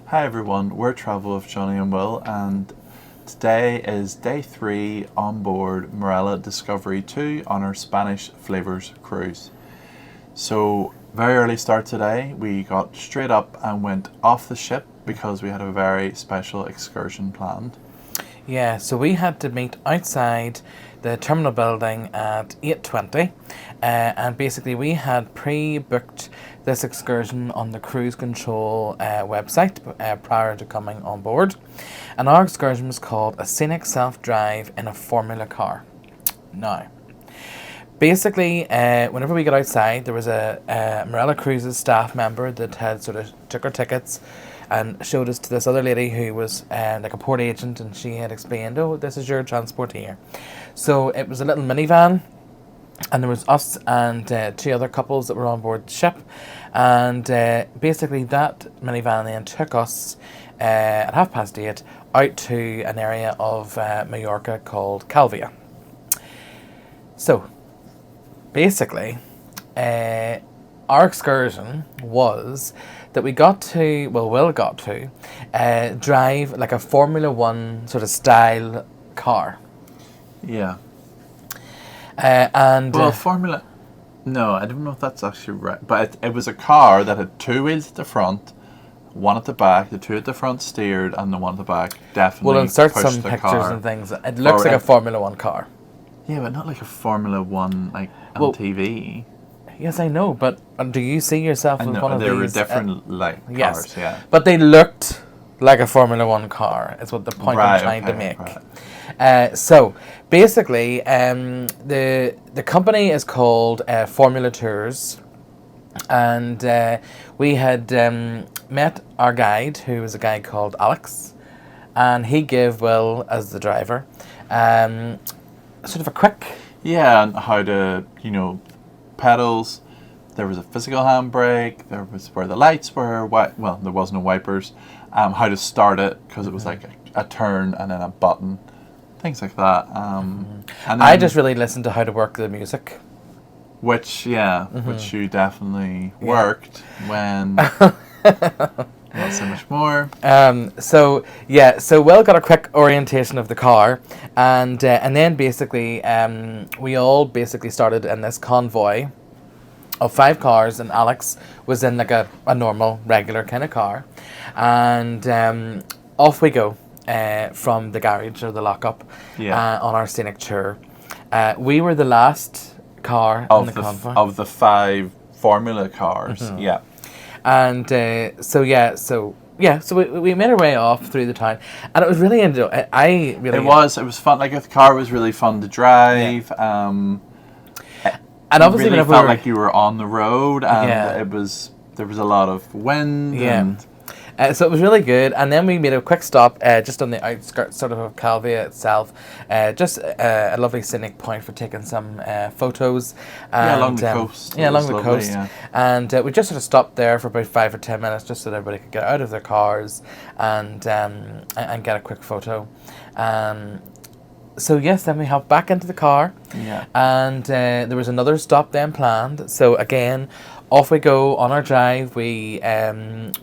Hi everyone, we're Travel with Johnny and Will, and today is day 3 on board Marella Discovery 2 on our Spanish Flavours cruise. So, very early start today. We got straight up and went off the ship because we had a very special excursion planned. Yeah, so we had to meet outside the terminal building at 8:20, and basically we had pre-booked this excursion on the cruise control website prior to coming on board, and our excursion was called a scenic self-drive in a formula car. Now, basically, whenever we got outside, there was a Marella Cruises staff member that had sort of took our tickets and showed us to this other lady who was like a port agent, and she had explained, oh, this is your transport here. So it was a little minivan, and there was us and 2 other couples that were on board the ship, and basically that minivan then took us at 8:30 out to an area of Mallorca called Calvia. So basically our excursion was that we got to, well, Will got to drive like a Formula 1 sort of style car. Yeah. And Formula... No, I don't know if that's actually right. But it was a car that had 2 wheels at the front, 1 at the back. The 2 at the front steered, and the 1 at the back definitely we'll insert pushed some the pictures car and things. It looks like a Formula 1 car. Yeah, but not like a Formula 1 like on TV. Yes, I know, but do you see yourself in one of these? There were different cars, yeah. But they looked like a Formula 1 car, is what the point I'm trying to make. Right. So, basically, the company is called Formula Tours, and we had met our guide, who was a guy called Alex, and he gave Will, as the driver, sort of a quick... Yeah, and how to, pedals. There was a physical handbrake. There was where the lights were. Well, there was no wipers. How to start it, because it was like a turn and then a button. Things like that. And then, I just really listened to how to work the music. Which you definitely worked when... Not so much more. So Will got a quick orientation of the car, and then basically we all basically started in this convoy of 5 cars, and Alex was in like a normal, regular kind of car, and off we go from the garage or the lockup on our scenic tour. We were the last car in the convoy of the 5 Formula cars. Yeah. And so we made our way off through the town, and it was really It was fun. Like, the car was really fun to drive. Yeah. And obviously, really felt like you were on the road, and there was a lot of wind. Yeah. So it was really good, and then we made a quick stop just on the outskirts sort of Calvia itself, just a lovely scenic point for taking some photos. And, along the coast. Yeah, along the coast. Yeah. And we just sort of stopped there for about 5 or 10 minutes just so that everybody could get out of their cars and get a quick photo. So yes, then we hopped back into the car, and there was another stop then planned. So again, off we go on our drive. We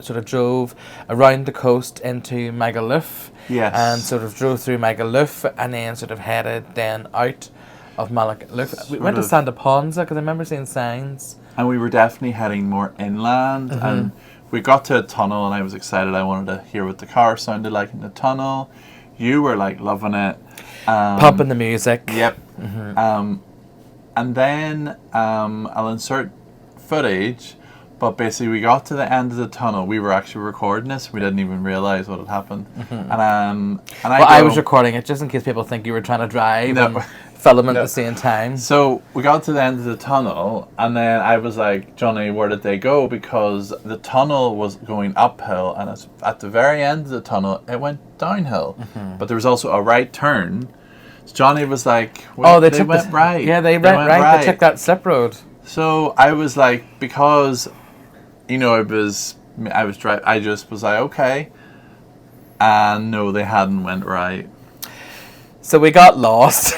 sort of drove around the coast into Magaluf, and sort of drove through Magaluf, and then sort of headed then out of Malaga. We went to Santa Ponza because I remember seeing signs. And we were definitely heading more inland, and we got to a tunnel, and I was excited. I wanted to hear what the car sounded like in the tunnel. You were like loving it. Pumping the music. Yep. And then I'll insert footage, but basically we got to the end of the tunnel. We were actually recording this. We didn't even realize what had happened. And I was recording it just in case people think you were trying to drive and film at the same time. So we got to the end of the tunnel, and then I was like, Johnny, where did they go? Because the tunnel was going uphill, and at the very end of the tunnel, it went downhill. But there was also a right turn. So Johnny was like, they went right. Yeah, they went right. They took that slip road. So I was like, because, I just was like, okay. And no, they hadn't went right. So we got lost.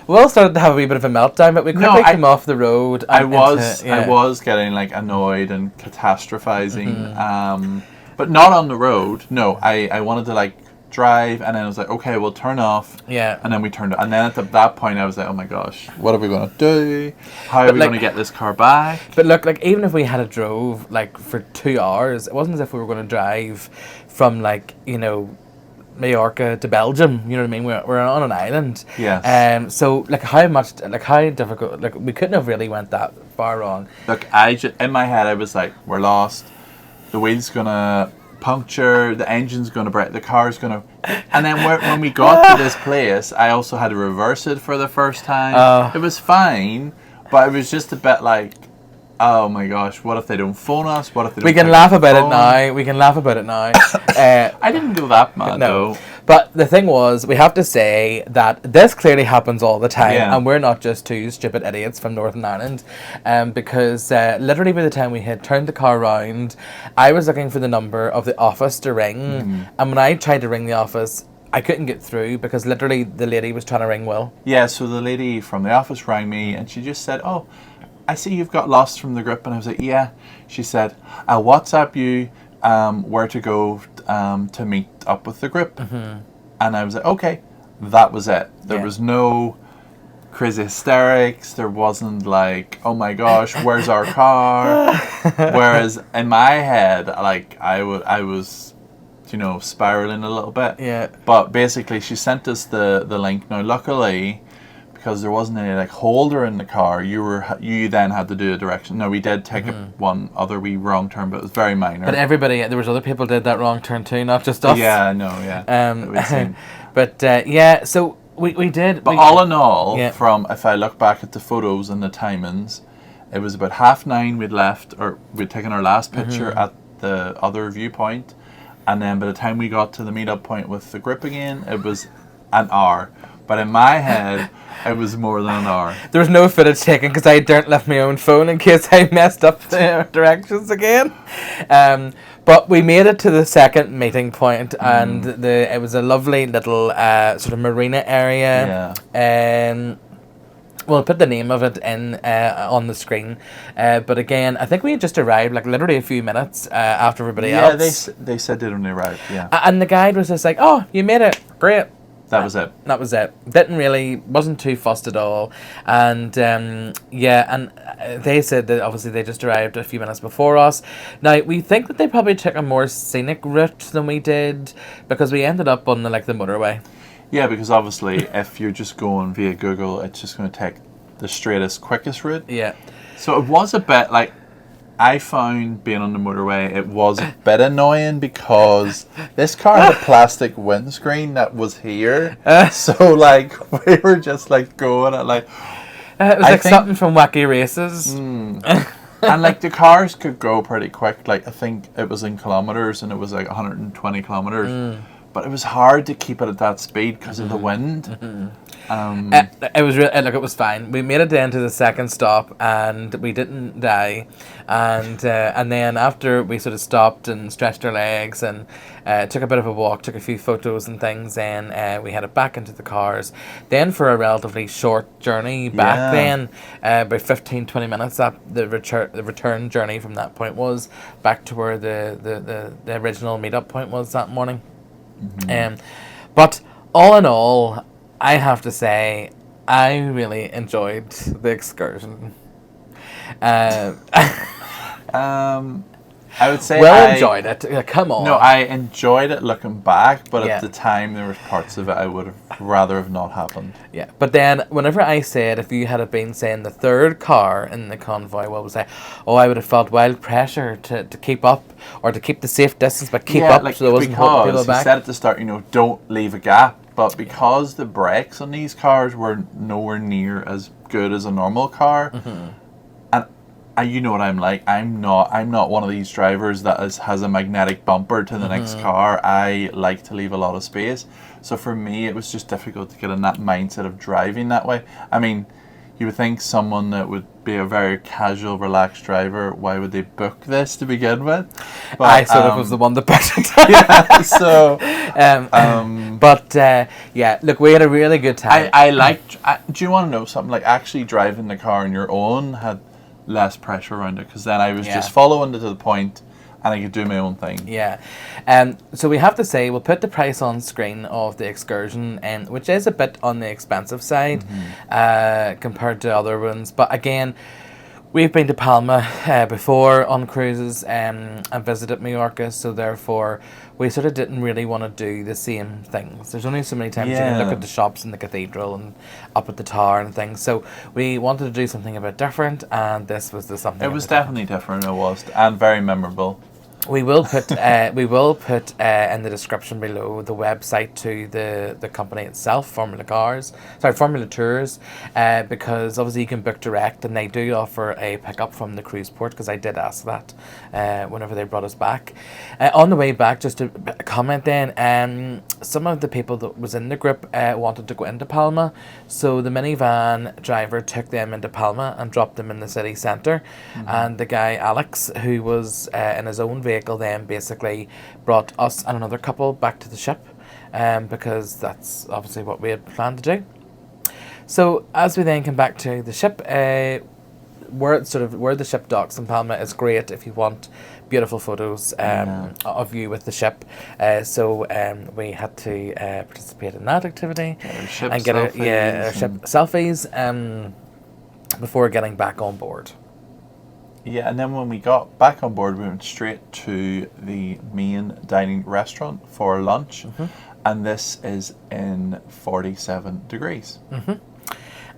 Will started to have a wee bit of a meltdown, but we quickly came off the road. I was getting like annoyed and catastrophizing, but not on the road. No, I wanted to like drive, and then I was like, okay, we'll turn off. Yeah. And then we turned it, and then at that point I was like, oh my gosh, what are we going to do? How are we going to get this car back? But look, like even if we had a drove like for 2 hours, it wasn't as if we were going to drive from like, you know, Mallorca to Belgium. You know what I mean? We're on an island. Yes. So like how difficult, like we couldn't have really went that far wrong. Look, in my head I was like, we're lost. The wheel's gonna puncture, the engine's going to break, the car's going to... And then when we got to this place, I also had to reverse it for the first time. It was fine, but it was just a bit like, oh my gosh, what if they don't phone us? What if they don't... We can laugh about it now. We can laugh about it now. I didn't go that mad, though. But the thing was, we have to say that this clearly happens all the time, and we're not just two stupid idiots from Northern Ireland, because literally by the time we had turned the car round, I was looking for the number of the office to ring, and when I tried to ring the office, I couldn't get through because literally the lady was trying to ring Will. Yeah, so the lady from the office rang me, and she just said, oh, I see you've got lost from the group, and I was like, yeah. She said, I'll WhatsApp you where to go to meet up with the group. And I was like, okay. That was it. There was no crazy hysterics. There wasn't like, oh my gosh, where's our car? Whereas in my head, like I was, you know, spiraling a little bit. Yeah. But basically, she sent us the link. Now, luckily, because there wasn't any like holder in the car, you then had to do a direction. Now we did take one other wee wrong turn, but it was very minor. But there was other people did that wrong turn too, not just us. Yeah, no, yeah. But yeah, so we did. But all in all, if I look back at the photos and the timings, it was about 9:30 we'd left, or we'd taken our last picture at the other viewpoint, and then by the time we got to the meet-up point with the group again, it was an hour. But in my head, it was more than an hour. There was no footage taken because I hadn't left my own phone in case I messed up the directions again. But we made it to the second meeting point, and it was a lovely little sort of marina area. Yeah. We'll put the name of it in on the screen. But again, I think we had just arrived like literally a few minutes after everybody else. Yeah, they said they'd only arrived, yeah. And the guide was just like, oh, you made it. Great. That was it. That was it. Wasn't too fussed at all. And they said that obviously they just arrived a few minutes before us. Now, we think that they probably took a more scenic route than we did because we ended up on the motorway. Yeah, because obviously if you're just going via Google, it's just going to take the straightest, quickest route. Yeah. So it was a bit like, I found being on the motorway, it was a bit annoying because this car had a plastic windscreen that was here. So like we were just like going at like... it was something from Wacky Races. And like the cars could go pretty quick. Like I think it was in kilometres and it was like 120 kilometres. But it was hard to keep it at that speed because of the wind. It was it was fine. We made it down to the second stop and we didn't die. And then after we sort of stopped and stretched our legs and took a bit of a walk, took a few photos and things, then we headed back into the cars. Then for a relatively short journey back then, about 15-20 minutes, that the return journey from that point was back to where the original meetup point was that morning. But all in all, I have to say, I really enjoyed the excursion. I would say I enjoyed it. Come on. No, I enjoyed it looking back, but at the time there was parts of it I would have rather have not happened. Yeah, but then whenever I said, if you had been saying the third car in the convoy, what was I? Oh, I would have felt wild pressure to keep up or to keep the safe distance, but keep up so there wasn't holding people back. He said at the start, don't leave a gap. But because the brakes on these cars were nowhere near as good as a normal car, and you know what I'm like, I'm not one of these drivers that has a magnetic bumper to the next car. I like to leave a lot of space. So for me, it was just difficult to get in that mindset of driving that way. I mean, you would think someone that would be a very casual, relaxed driver, why would they book this to begin with? But, I sort of was the one that booked it. yeah, so... yeah, look, we had a really good time. I liked... do you want to know something? Like, actually driving the car on your own had less pressure around it, because then I was just following it to the point, and I could do my own thing. Yeah. So we have to say, we'll put the price on screen of the excursion, which is a bit on the expensive side compared to other ones. But again, we've been to Palma before on cruises and visited Mallorca, so therefore we sort of didn't really want to do the same things. There's only so many times you can look at the shops and the cathedral and up at the tower and things. So we wanted to do something a bit different, and this was the something. It was definitely different. It was, and very memorable. We will put in the description below the website to the company itself, Formula Tours, because obviously you can book direct, and they do offer a pickup from the cruise port, because I did ask that whenever they brought us back. On the way back, just to comment then, some of the people that was in the group wanted to go into Palma, so the minivan driver took them into Palma and dropped them in the city centre, and the guy Alex, who was in his own vehicle, then basically brought us and another couple back to the ship, because that's obviously what we had planned to do. So as we then came back to the ship, where the ship docks in Palma is great if you want beautiful photos of you with the ship. So we had to participate in that activity and get our ship selfies before getting back on board. Yeah, and then when we got back on board, we went straight to the main dining restaurant for lunch, and this is in 47 degrees.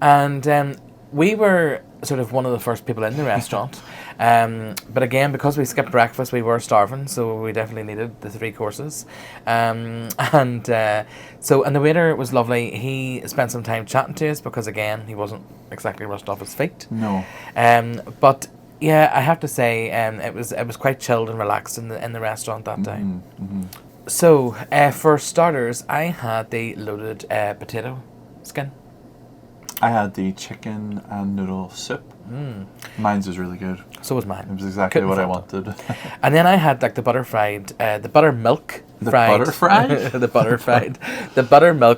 And we were sort of one of the first people in the restaurant, but again, because we skipped breakfast, we were starving, so we definitely needed the 3 courses. And the waiter was lovely. He spent some time chatting to us, because again, he wasn't exactly rushed off his feet. No. But yeah, I have to say, it was quite chilled and relaxed in the restaurant that day. So for starters, I had the loaded potato skin. I had the chicken and noodle soup. Mine's was really good. So was mine. It was exactly what I wanted. And then I had like the buttermilk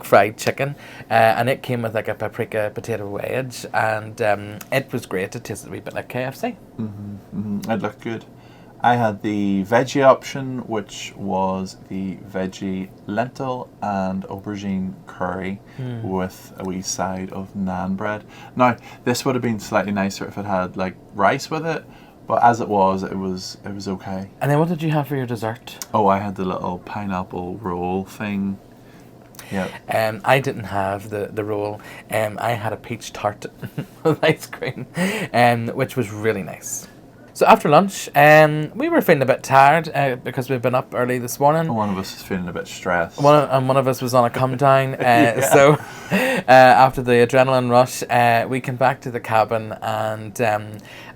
fried chicken, and it came with like a paprika potato wedge, and it was great. It tasted a wee bit like KFC. It looked good. I had the veggie option, which was the veggie lentil and aubergine curry with a wee side of naan bread. Now, this would have been slightly nicer if it had like rice with it, but as it was okay. And then what did you have for your dessert? Oh, I had the little pineapple roll thing. Yeah. I didn't have the roll. I had a peach tart with ice cream, which was really nice. So after lunch, we were feeling a bit tired because we've been up early this morning. One of us is feeling a bit stressed. One of us was on a come down. So after the adrenaline rush, we came back to the cabin, and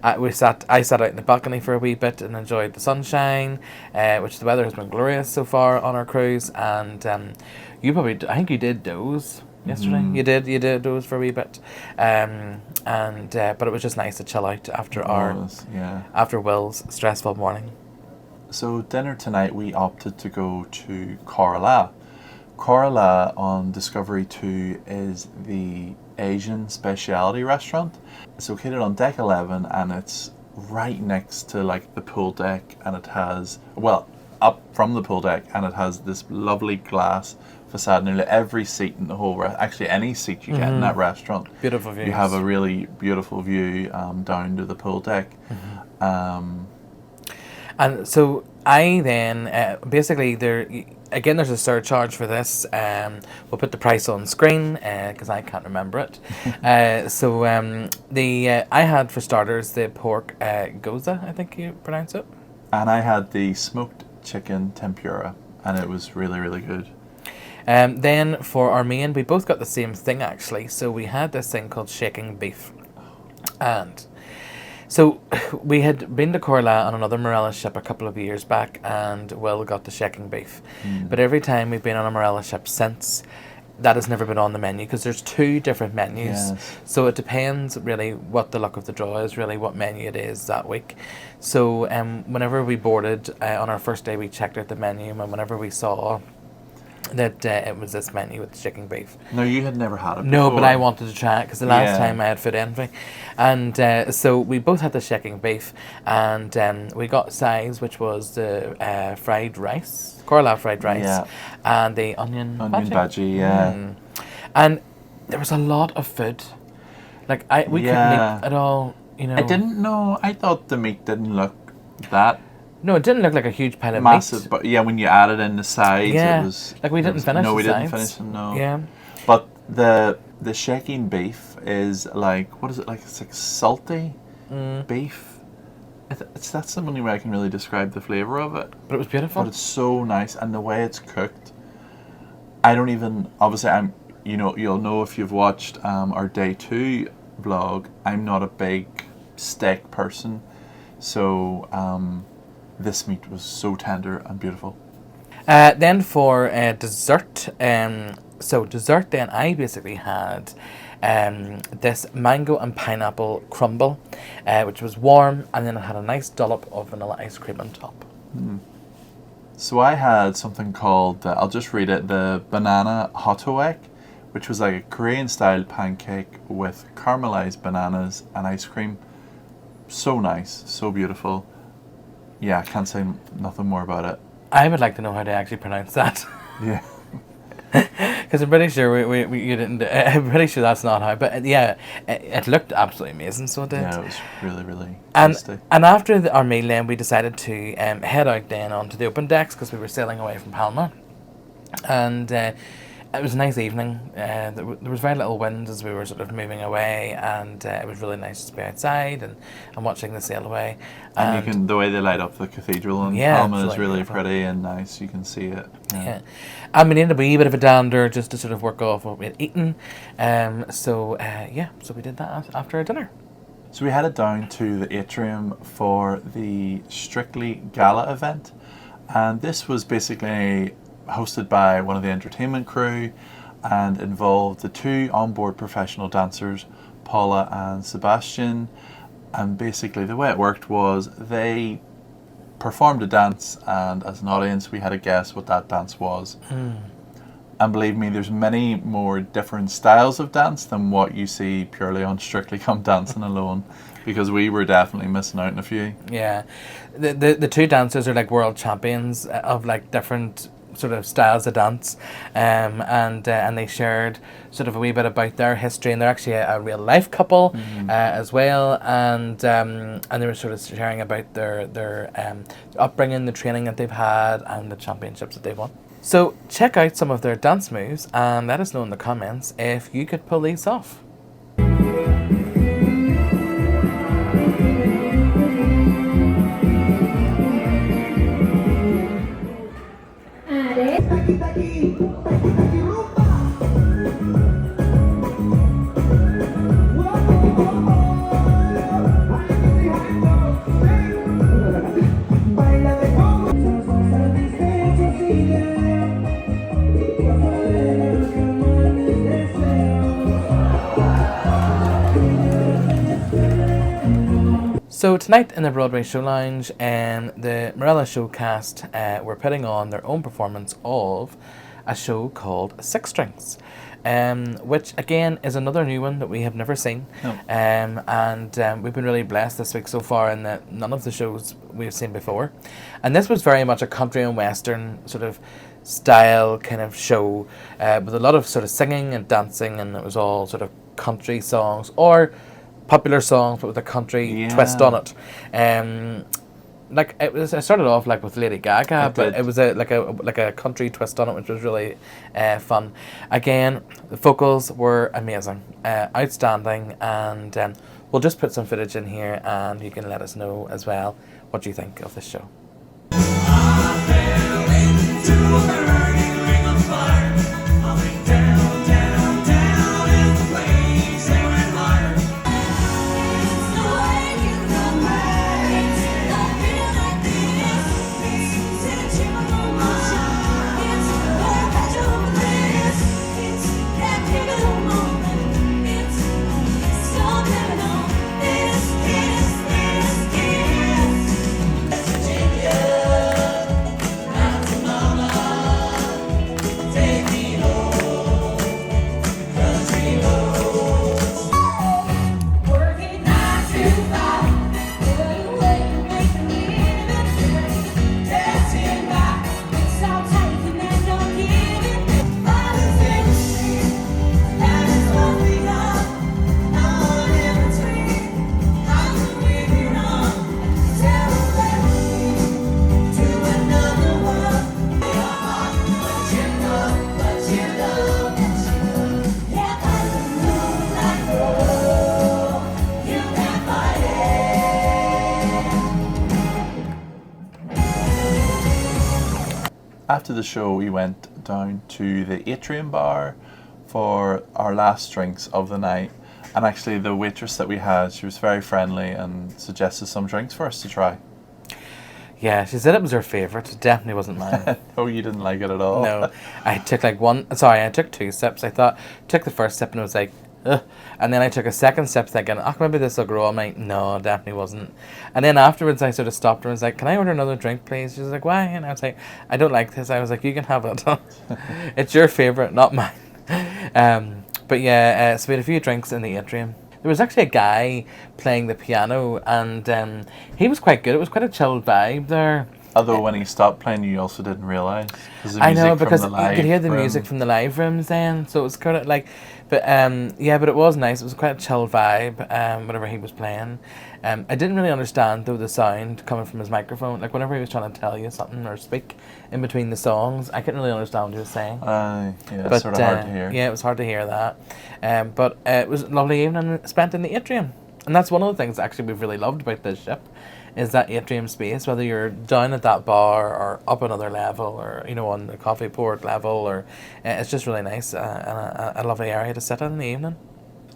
I sat out in the balcony for a wee bit and enjoyed the sunshine, which the weather has been glorious so far on our cruise. And I think you did doze yesterday. You did doze for a wee bit, but it was just nice to chill out after after Will's stressful morning. So dinner tonight, we opted to go to Kora. Kora on Discovery 2 is the Asian specialty restaurant. It's located on deck 11, and it's right next to like the pool deck, and it has up from the pool deck, and it has this lovely glass facade. Nearly every seat in the whole actually any seat you get in that restaurant, beautiful views. You have a really beautiful view down to the pool deck. And so I then basically there's a surcharge for this. We'll put the price on screen because I can't remember it. I had for starters the pork goza, I think you pronounce it, and I had the smoked chicken tempura, and it was really, really good. Then for our main, we both got the same thing actually. So we had this thing called shaking beef, and so we had been to Kora on another Marella ship a couple of years back, and Will got the shaking beef. But every time we've been on a Marella ship since, that has never been on the menu because there's 2 different menus. Yes. So it depends really what the luck of the draw is, really what menu it is that week. So whenever we boarded on our first day, we checked out the menu, and whenever we saw that it was this menu with chicken beef. No, you had never had it before. No, but I wanted to try it because the last Yeah. time I had food envy. And so we both had the chicken beef, and we got sides, which was the fried rice, Kora fried rice, Yeah. and the onion bhaji, yeah. And there was a lot of food. Like we couldn't eat it all, you know. I didn't know. I thought the meat didn't look that No, it didn't look like a huge pile of massive, meat. but yeah, when you added in the sides, Yeah. it was Like we didn't finish No, the we didn't sides. finish them. No. Yeah. But the shaking beef is like, what is it like? It's like salty beef. That's the only way I can really describe the flavor of it. But it was beautiful. But it's so nice, and the way it's cooked. I don't even. Obviously, you'll know if you've watched our day 2 vlog. I'm not a big steak person, so this meat was so tender and beautiful. Then for dessert, dessert then I basically had this mango and pineapple crumble, which was warm, and then it had a nice dollop of vanilla ice cream on top. So I had something called, I'll just read it, the banana hotowek, which was like a Korean-style pancake with caramelized bananas and ice cream. So nice, so beautiful. Yeah, I can't say nothing more about it. I would like to know how to actually pronounce that. Yeah. Because I'm pretty sure you didn't. I'm pretty sure that's not how. But yeah, it looked absolutely amazing. So it did. Yeah, it was really, really And tasty. after our meal, then we decided to head out then onto the open decks because we were sailing away from Palma, and it was a nice evening. There was very little wind as we were sort of moving away, and it was really nice to be outside and watching the sail away. And you can, the way they light up the cathedral in Yeah, Palma it's is really really beautiful. pretty and nice. You can see it. Yeah. And we needed a wee bit of a dander just to sort of work off what we had eaten. So we did that after our dinner. So we headed down to the atrium for the Strictly Gala event, and this was basically hosted by one of the entertainment crew and involved the 2 onboard professional dancers, Paula and Sebastian. And basically the way it worked was they performed a dance, and as an audience we had to guess what that dance was. And believe me, there's many more different styles of dance than what you see purely on Strictly Come Dancing alone, because we were definitely missing out on a few. Yeah. The 2 dancers are like world champions of like different sort of styles of dance, and they shared sort of a wee bit about their history, and they're actually a real life couple as well, and they were sort of sharing about their upbringing, the training that they've had, and the championships that they've won. So check out some of their dance moves and let us know in the comments if you could pull these off. So tonight in the Broadway Show Lounge, the Marella show cast were putting on their own performance of a show called Six Strings, which again is another new one that we have never seen. No. And we've been really blessed this week so far in that none of the shows we've seen before. And this was very much a country and western sort of style kind of show with a lot of sort of singing and dancing, and it was all sort of country songs or popular songs but with a country twist on it. It started off like with Lady Gaga, but it was like a country twist on it, which was really fun. Again, the vocals were amazing, outstanding, and we'll just put some footage in here and you can let us know as well what you think of this show. After the show, we went down to the Atrium Bar for our last drinks of the night. And actually, the waitress that we had, she was very friendly and suggested some drinks for us to try. Yeah, she said it was her favourite. It definitely wasn't mine. Oh, you didn't like it at all? No. I took I took 2 sips. Took the first sip and was like, ugh. And then I took a second sip thinking, oh, maybe this will grow. I'm like, no, it definitely wasn't. And then afterwards I sort of stopped her and was like, can I order another drink, please? She was like, why? And I was like, I don't like this. I was like, you can have it. It's your favourite, not mine. But yeah, so we had a few drinks in the atrium. There was actually a guy playing the piano, and he was quite good. It was quite a chilled vibe there. Although when he stopped playing, you also didn't realise. I know, because you could hear the music from the live rooms then, so it was kind of like, but yeah, but it was nice. It was quite a chill vibe. Whenever he was playing, I didn't really understand though the sound coming from his microphone. Like whenever he was trying to tell you something or speak in between the songs, I couldn't really understand what he was saying. Yeah, it's sort of hard to hear. Yeah, it was hard to hear that. But it was a lovely evening spent in the atrium, and that's one of the things actually we've really loved about this ship. Is that atrium space, whether you're down at that bar or up another level or, you know, on the coffee port level, or it's just really nice and a lovely area to sit in the evening.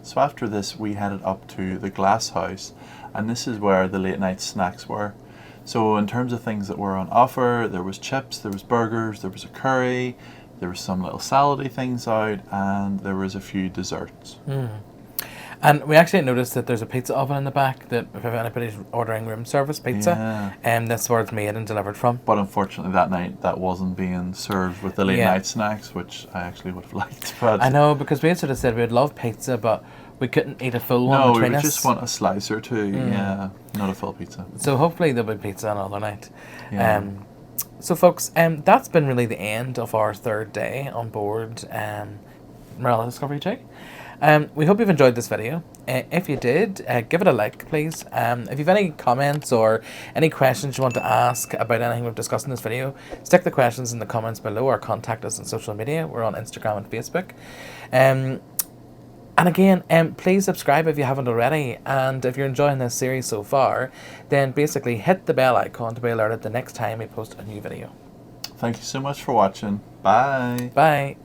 So after this, we headed up to the Glass House, and this is where the late night snacks were. So in terms of things that were on offer, there was chips, there was burgers, there was a curry, there was some little salady things out, and there was a few desserts. And we actually noticed that there's a pizza oven in the back, that if anybody's ordering room service pizza, that's where it's made and delivered from. But unfortunately that night that wasn't being served with the late night snacks, which I actually would have liked. But I know, because we had sort of said we'd love pizza, but we couldn't eat a full one between us. No, we just want a slice or two, not a full pizza. So hopefully there'll be pizza another night. Yeah. So folks, that's been really the end of our third day on board Marella Discovery 2. We hope you've enjoyed this video. If you did, give it a like, please. If you've any comments or any questions you want to ask about anything we've discussed in this video, stick the questions in the comments below or contact us on social media. We're on Instagram and Facebook. And again, please subscribe if you haven't already. And if you're enjoying this series so far, then basically hit the bell icon to be alerted the next time we post a new video. Thank you so much for watching. Bye. Bye.